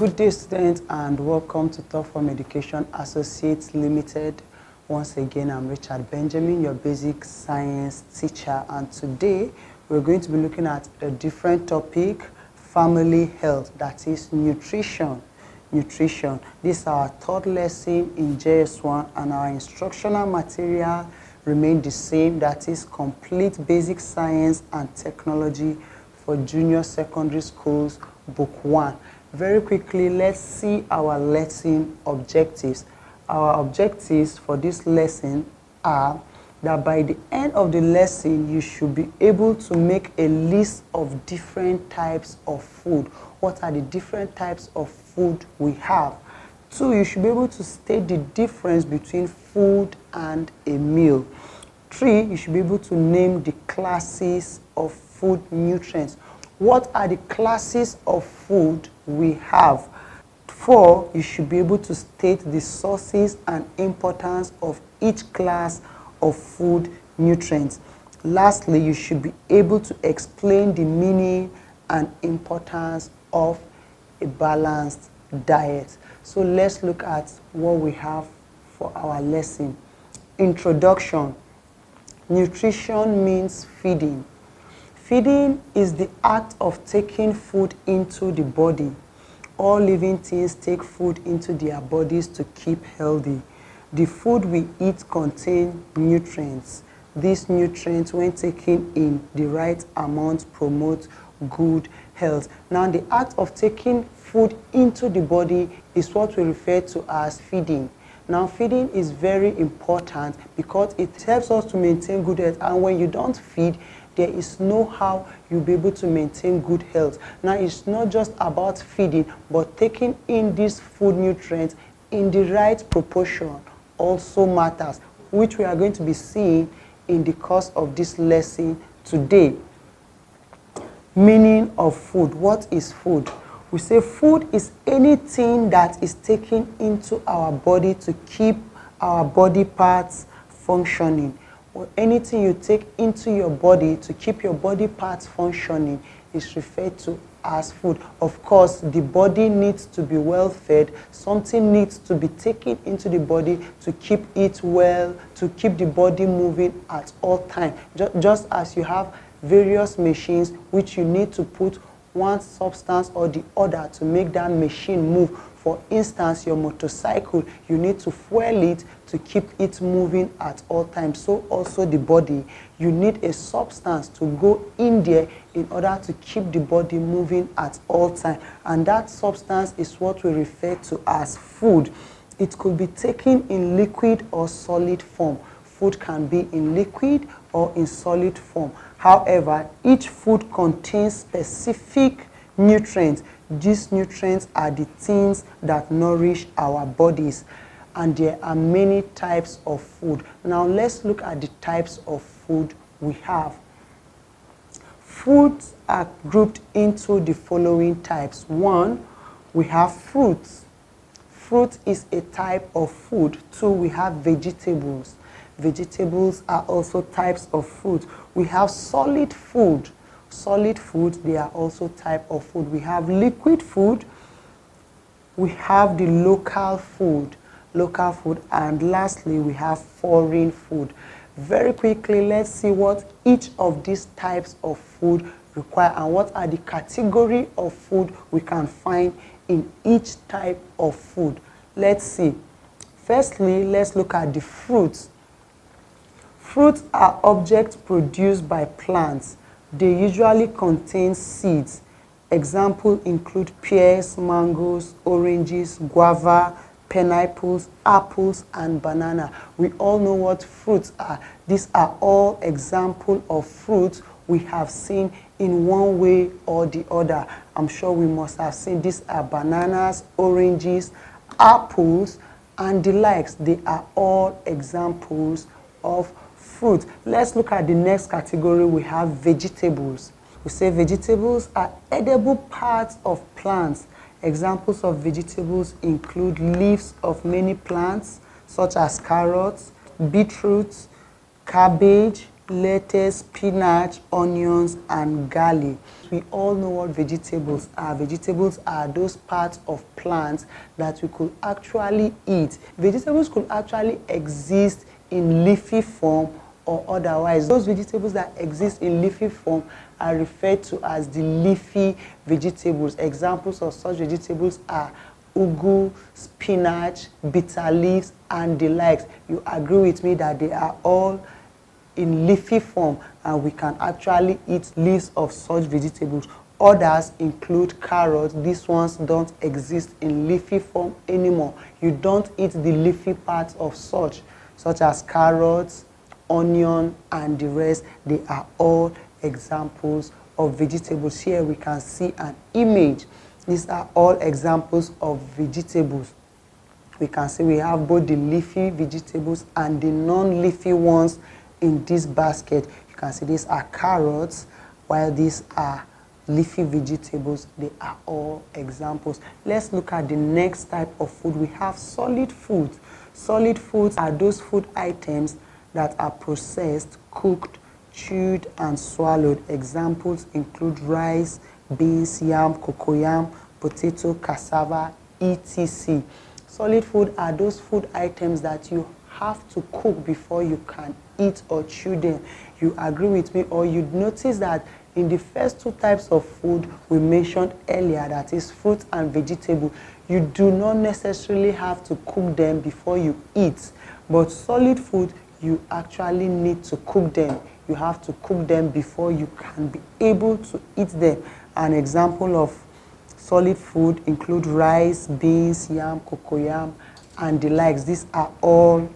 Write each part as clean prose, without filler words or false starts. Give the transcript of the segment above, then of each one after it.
Good day, students, and welcome to Top Form Education Associates Limited. Once again, I'm Richard Benjamin, your basic science teacher, and today we're going to be looking at a different topic, family health, that is nutrition. Nutrition. This is our third lesson in JS1, and our instructional material remain the same, that is complete basic science and technology for junior secondary schools, book 1. Very quickly, let's see our lesson objectives. Our objectives for this lesson are that by the end of the lesson, you should be able to make a list of different types of food. What are the different types of food we have? 2, you should be able to state the difference between food and a meal. 3, you should be able to name the classes of food nutrients. What are the classes of food we have? 4, you should be able to state the sources and importance of each class of food nutrients. Lastly, you should be able to explain the meaning and importance of a balanced diet. So let's look at what we have for our lesson. Introduction. Nutrition means feeding. Feeding is the act of taking food into the body. All living things take food into their bodies to keep healthy. The food we eat contains nutrients. These nutrients, when taken in the right amount, promote good health. Now, the act of taking food into the body is what we refer to as feeding. Now, feeding is very important because it helps us to maintain good health, and when you don't feed, there is no how you'll be able to maintain good health. Now, it's not just about feeding, but taking in these food nutrients in the right proportion also matters, which we are going to be seeing in the course of this lesson today. Meaning of food. What is food? We say food is anything that is taken into our body to keep our body parts functioning. Or anything you take into your body to keep your body parts functioning is referred to as food. Of course, the body needs to be well fed. Something needs to be taken into the body to keep it well, to keep the body moving at all times. Just as you have various machines which you need to put one substance or the other to make that machine move. For instance, your motorcycle, you need to fuel it to keep it moving at all times. So also the body, you need a substance to go in there in order to keep the body moving at all times. And that substance is what we refer to as food. It could be taken in liquid or solid form. Food can be in liquid or in solid form. However, each food contains specific nutrients. These nutrients are the things that nourish our bodies, and there are many types of food. Now let's look at the types of food we have. Foods are grouped into the following types. 1, we have fruits. Fruit is a type of food. 2, we have vegetables. Vegetables are also types of food. We have solid food. Solid food, they are also type of food. We have liquid food. We have the local food. And lastly, we have foreign food. Very quickly, let's see what each of these types of food require and what are the category of food we can find in each type of food. Let's see. Firstly, let's look at the fruits. Fruits are objects produced by plants. They usually contain seeds. Examples include pears, mangoes, oranges, guava, pineapples, apples, and banana. We all know what fruits are. These are all examples of fruits we have seen in one way or the other. I'm sure we must have seen these are bananas, oranges, apples, and the likes. They are all examples of fruit. Let's look at the next category. We have vegetables. We say vegetables are edible parts of plants. Examples of vegetables include leaves of many plants such as carrots, beetroots, cabbage, lettuce, spinach, onions, and garlic. We all know what vegetables are. Vegetables are those parts of plants that we could actually eat. Vegetables could actually exist in leafy form or otherwise. Those vegetables that exist in leafy form are referred to as the leafy vegetables. Examples of such vegetables are ugu, spinach, bitter leaves, and the likes. You agree with me that they are all in leafy form and we can actually eat leaves of such vegetables. Others include carrots. These ones don't exist in leafy form anymore. You don't eat the leafy parts of such as carrots, onion, and the rest. They are all examples of vegetables. Here we can see an image. These are all examples of vegetables. We can see we have both the leafy vegetables and the non-leafy ones in this basket. You can see these are carrots, while these are leafy vegetables. They are all examples. Let's look at the next type of food. We have solid foods. Solid foods are those food items that are processed, cooked, chewed, and swallowed. Examples include rice, beans, yam, cocoyam, potato, cassava, etc. Solid food are those food items that you have to cook before you can eat or chew them. You agree with me, or you'd notice that in the first two types of food we mentioned earlier, that is fruit and vegetable, you do not necessarily have to cook them before you eat. But solid food, you actually need to cook them. You have to cook them before you can be able to eat them. An example of solid food include rice, beans, yam, cocoyam, and the likes. These are all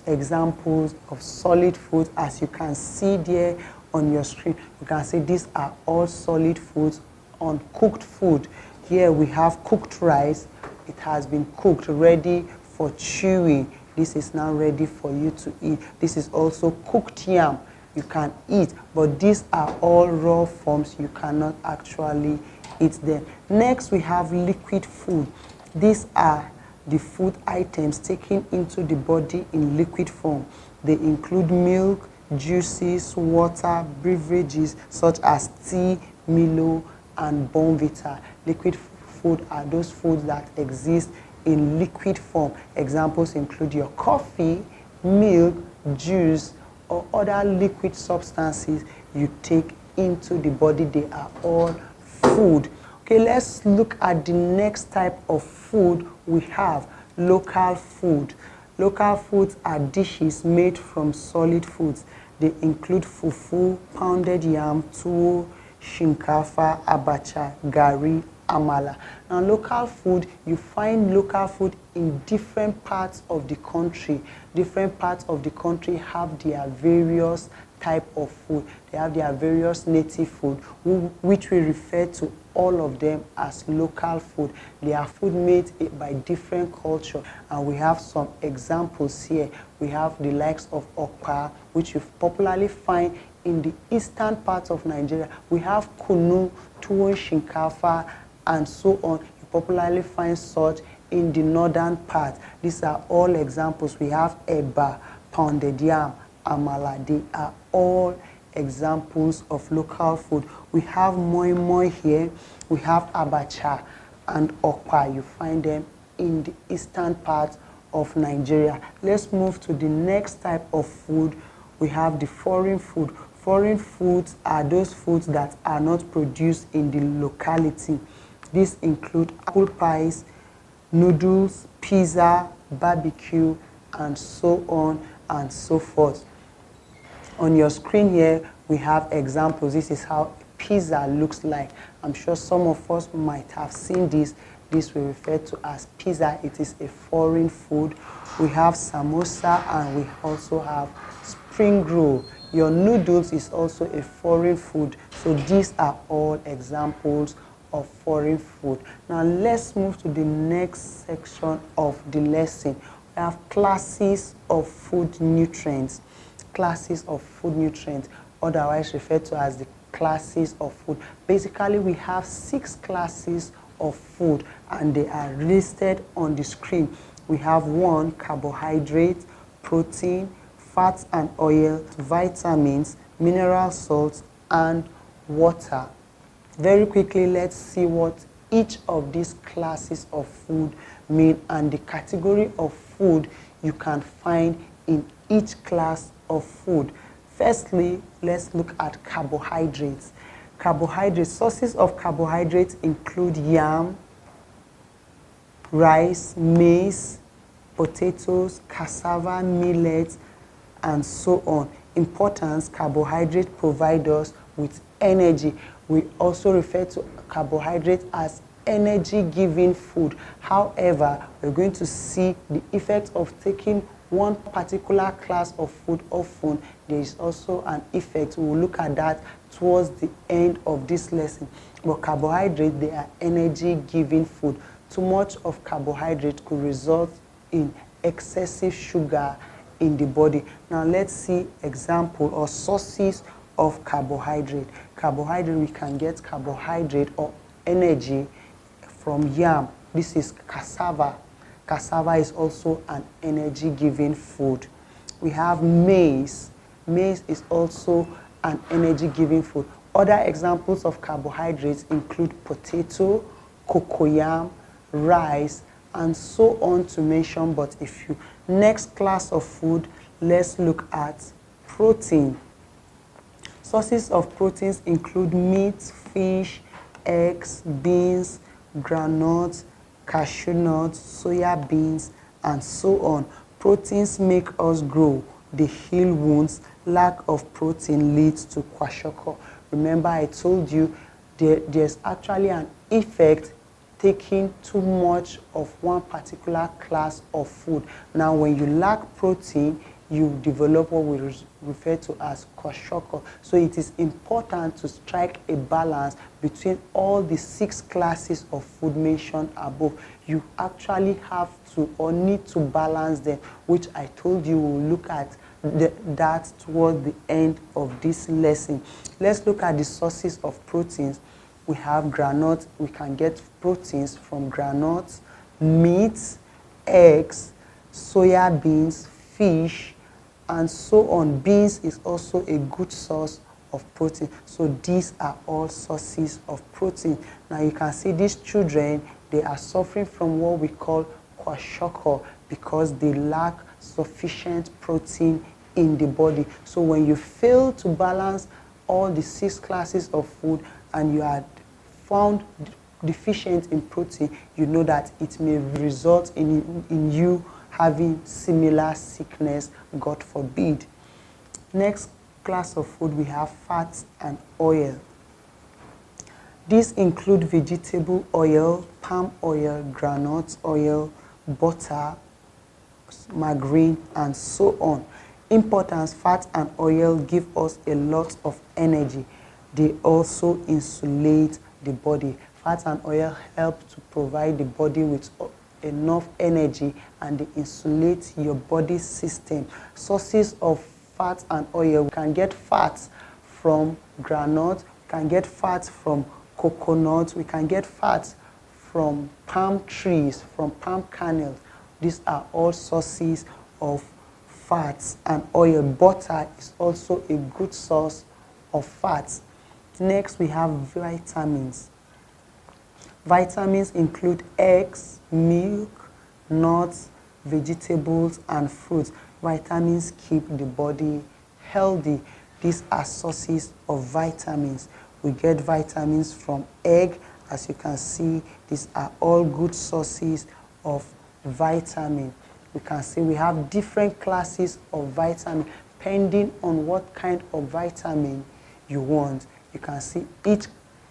examples of solid food. As you can see there on your screen, you can see these are all solid foods. On cooked food, here we have cooked rice. It has been cooked, ready for chewing. This is now ready for you to eat. This is also cooked yam. You can eat, but these are all raw forms. You cannot actually eat them. Next, we have liquid food. These are the food items taken into the body in liquid form. They include milk, juices, water, beverages such as tea, Milo, and Bonvita. Liquid food are those foods that exist in liquid form. Examples include your coffee, milk, juice, or other liquid substances you take into the body. They are all food. Okay, let's look at the next type of food. We have local food. Local foods are dishes made from solid foods. They include fufu, pounded yam, tuwo, shinkafa, abacha, gari, amala. Now, local food, you find local food in different parts of the country. Different parts of the country have their various type of food. They have their various native food, which we refer to all of them as local food. They are food made by different culture, and we have some examples here. We have the likes of okpa, which you popularly find in the eastern part of Nigeria. We have kunu, tuwo, shinkafa, and so on. You popularly find such in the northern part. These are all examples. We have eba, pounded yam, amala. They are all examples of local food. We have moi moi here. We have abacha and okpa. You find them in the eastern part of Nigeria. Let's move to the next type of food. We have the foreign food. Foreign foods are those foods that are not produced in the locality. These include apple pies, noodles, pizza, barbecue, and so on and so forth. On your screen here, we have examples. This is how pizza looks like. I'm sure some of us might have seen this. This we refer to as pizza. It is a foreign food. We have samosa, and we also have spring roll. Your noodles is also a foreign food. So these are all examples of foreign food. Now let's move to the next section of the lesson. We have classes of food nutrients. Classes of food nutrients, otherwise referred to as the classes of food. Basically, we have 6 classes of food, and they are listed on the screen. We have 1, carbohydrate, protein, fats and oil, vitamins, mineral salts, and water. Very quickly, let's see what each of these classes of food mean and the category of food you can find in each class of food. Firstly, let's look at carbohydrates. Carbohydrates, sources of carbohydrates include yam, rice, maize, potatoes, cassava, millet, and so on. Importance: carbohydrates provide us with energy. We also refer to carbohydrates as energy-giving food. However, we're going to see the effect of taking one particular class of food often. There is also an effect. We'll look at that towards the end of this lesson. But carbohydrates, they are energy-giving food. Too much of carbohydrate could result in excessive sugar in the body. Now let's see example or sources of carbohydrate. Carbohydrate, we can get carbohydrate or energy from yam. This is cassava. Cassava is also an energy-giving food. We have maize. Maize is also an energy-giving food. Other examples of carbohydrates include potato, cocoyam, rice, and so on to mention but a few. Next class of food, let's look at protein. Sources of proteins include meat, fish, eggs, beans, groundnuts, cashew nuts, soya beans, and so on. Proteins make us grow. They heal wounds. Lack of protein leads to kwashiorkor. Remember, I told you there's actually an effect taking too much of one particular class of food. Now, when you lack protein, you develop what we refer to as kwashiorkor. So it is important to strike a balance between all the 6 classes of food mentioned above. You actually have to or need to balance them, which I told you we'll look at that toward the end of this lesson. Let's look at the sources of proteins. We have groundnuts. We can get proteins from groundnuts, meat, eggs, soya beans, fish, and so on. Beans is also a good source of protein. So these are all sources of protein. Now you can see these children, they are suffering from what we call kwashiorkor because they lack sufficient protein in the body. So when you fail to balance all the 6 classes of food and you are found deficient in protein, you know that it may result in you having similar sickness, God forbid. Next class of food, we have fats and oil. These include vegetable oil, palm oil, groundnut oil, butter, margarine, and so on. Importance: fat and oil give us a lot of energy. They also insulate the body. Fat and oil help to provide the body with enough energy and they insulate your body system. Sources of fat and oil: we can get fats from groundnut, we can get fats from coconut, we can get fats from palm trees, from palm kernels. These are all sources of fats and oil. Butter is also a good source of fats. Next, we have vitamins. Vitamins include eggs, milk, nuts, vegetables, and fruits. Vitamins keep the body healthy. These are sources of vitamins. We get vitamins from egg. As you can see, these are all good sources of vitamin. We can see we have different classes of vitamin depending on what kind of vitamin you want. You can see each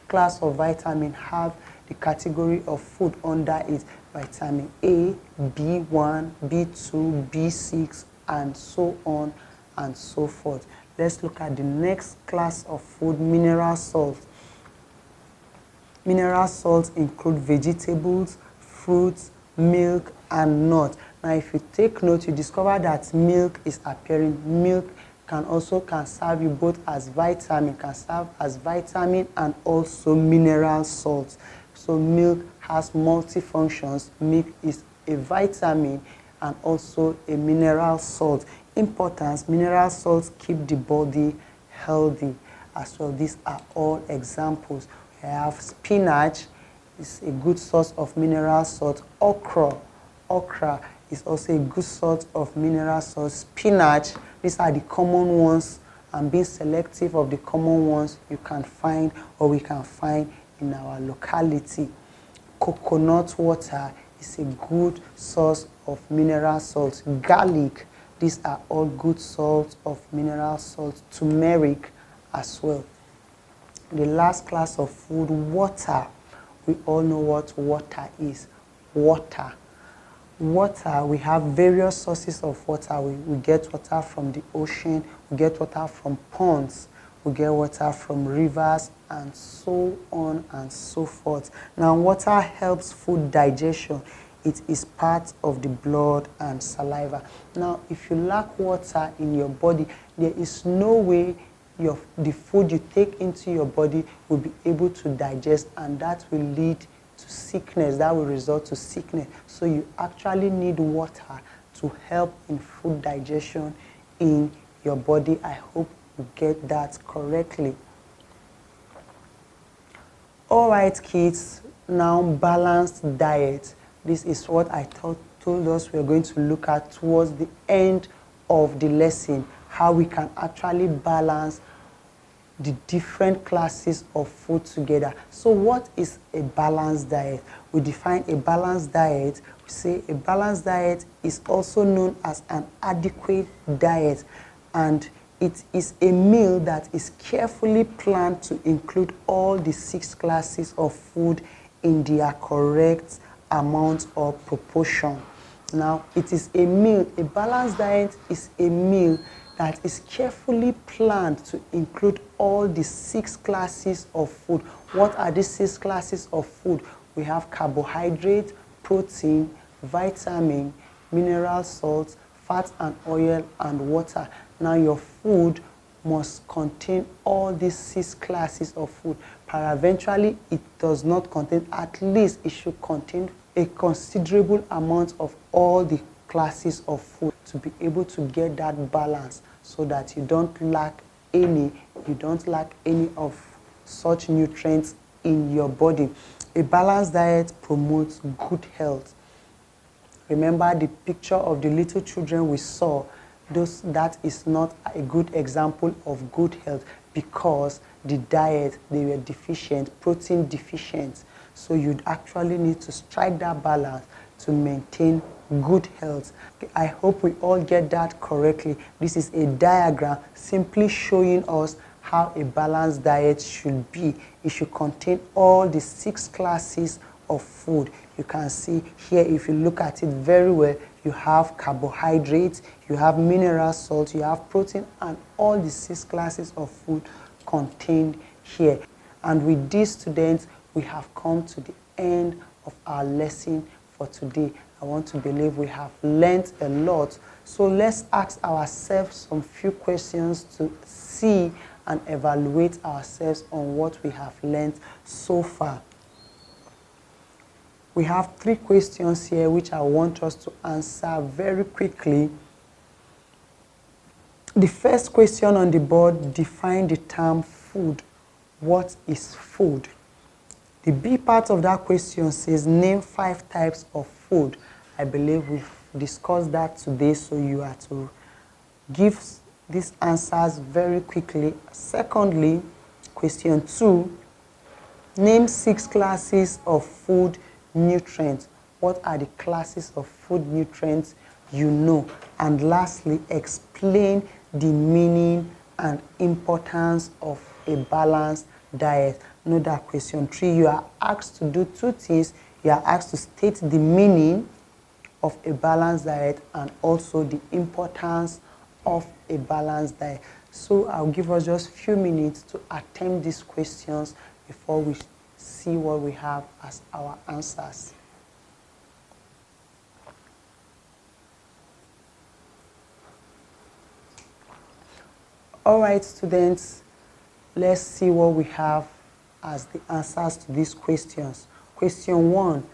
class of vitamin have the category of food under it: vitamin A, B1, B2, B6, and so on and so forth. Let's look at the next class of food: mineral salts. Mineral salts include vegetables, fruits, milk, and nuts. Now, if you take note, you discover that milk is appearing. Milk can serve you both as vitamin, and also mineral salts. So milk has multi-functions. Milk is a vitamin and also a mineral salt. importance, mineral salts keep the body healthy as well. These are all examples. We have spinach, is a good source of mineral salt. Okra is also a good source of mineral salt. Spinach, these are the common ones, and being selective of the common ones you can find or we can find in our locality. Coconut water is a good source of mineral salt. Garlic, these are all good sources of mineral salt. Turmeric as well. The last class of food, water. We all know what water is. Water, we have various sources of water. We get water from the ocean, we get water from ponds, we get water from rivers, and so on and so forth. Now, water helps food digestion. It is part of the blood and saliva. Now, if you lack water in your body, there is no way the food you take into your body will be able to digest, and that will lead to sickness. That will result to sickness. So you actually need water to help in food digestion in your body. I hope you get that correctly. All right, kids, now balanced diet. This is what I told us we are going to look at towards the end of the lesson, how we can actually balance the different classes of food together. So what is a balanced diet? We define a balanced diet. We say a balanced diet is also known as an adequate diet, and it is a meal that is carefully planned to include all the 6 classes of food in their correct amount or proportion. Now, it is a meal. A balanced diet is a meal that is carefully planned to include all the 6 classes of food. What are these 6 classes of food? We have carbohydrate, protein, vitamin, mineral salts, fat and oil, and water. Now, your food must contain all these 6 classes of food. Paraventurally, it does not contain, at least it should contain a considerable amount of all the classes of food to be able to get that balance, so that you don't lack any of such nutrients in your body. A balanced diet promotes good health. Remember the picture of the little children we saw? That is not a good example of good health, because the diet, they were deficient, protein deficient. So you'd actually need to strike that balance to maintain good health. I hope we all get that correctly. This is a diagram simply showing us how a balanced diet should be. It should contain all the 6 classes of food. You can see here, if you look at it very well, you have carbohydrates, you have mineral salt, you have protein, and all the 6 classes of food contained here. And with these, students, we have come to the end of our lesson for today. I want to believe we have learned a lot. So let's ask ourselves some few questions to see and evaluate ourselves on what we have learned so far. We have 3 questions here which I want us to answer very quickly. The first question on the board, define the term food. What is food? The B part of that question says name 5 types of food. I believe we've discussed that today, so you are to give these answers very quickly. Secondly, question 2, name 6 classes of food nutrients. What are the classes of food nutrients you know? And lastly, explain the meaning and importance of a balanced diet. Note that question 3, you are asked to do 2 things. You are asked to state the meaning of a balanced diet and also the importance of a balanced diet. So I'll give us just a few minutes to attempt these questions before we see what we have as our answers. All right, students, let's see what we have as the answers to these questions. Question 1,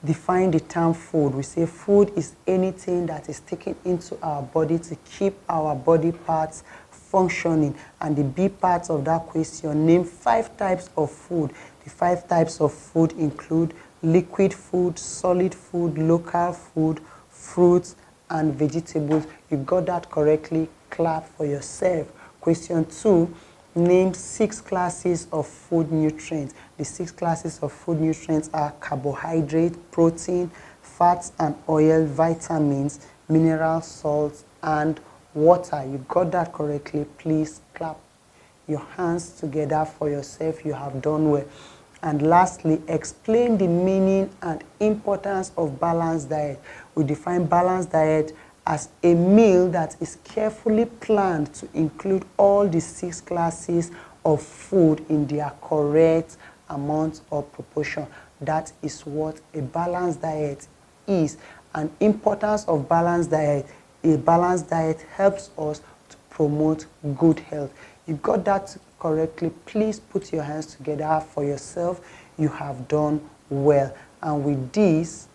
define the term food. We say food is anything that is taken into our body to keep our body parts functioning. And the B part of that question, name 5 types of food. The 5 types of food include liquid food, solid food, local food, fruits, and vegetables. You got that correctly. Clap for yourself. Question 2, name 6 classes of food nutrients. The 6 classes of food nutrients are carbohydrate, protein, fats and oil, vitamins, mineral salts, and water. You got that correctly. Please clap your hands together for yourself. You have done well. And lastly, explain the meaning and importance of balanced diet. We define balanced diet as a meal that is carefully planned to include all the 6 classes of food in their correct amount or proportion. That is what a balanced diet is. And importance of balanced diet. A balanced diet helps us to promote good health. You got that correctly. Please put your hands together for yourself. You have done well. And with this,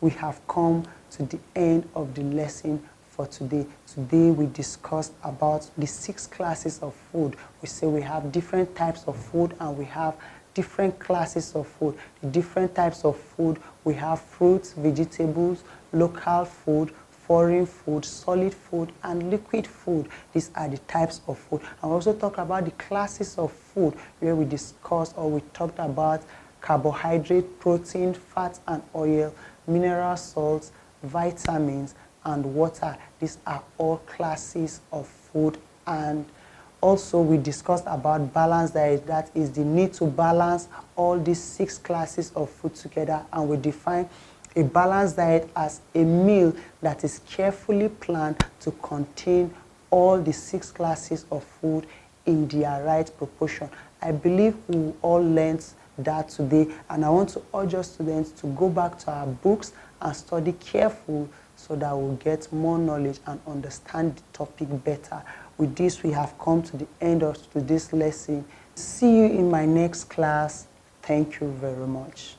we have come to the end of the lesson for today. Today we discussed about the 6 classes of food. We say we have different types of food and we have different classes of food. The different types of food, we have fruits, vegetables, local food, foreign food, solid food, and liquid food. These are the types of food. And we also talk about the classes of food where we discussed or we talked about carbohydrate, protein, fat and oil, mineral salts, vitamins, and water. These are all classes of food. And also we discussed about balanced diet. That is the need to balance all these 6 classes of food together. And we define a balanced diet as a meal that is carefully planned to contain all the 6 classes of food in their right proportion. I believe we all learned that today, and I want to urge our students to go back to our books and study carefully so that we'll get more knowledge and understand the topic better. With this, we have come to the end of today's lesson. See you in my next class. Thank you very much.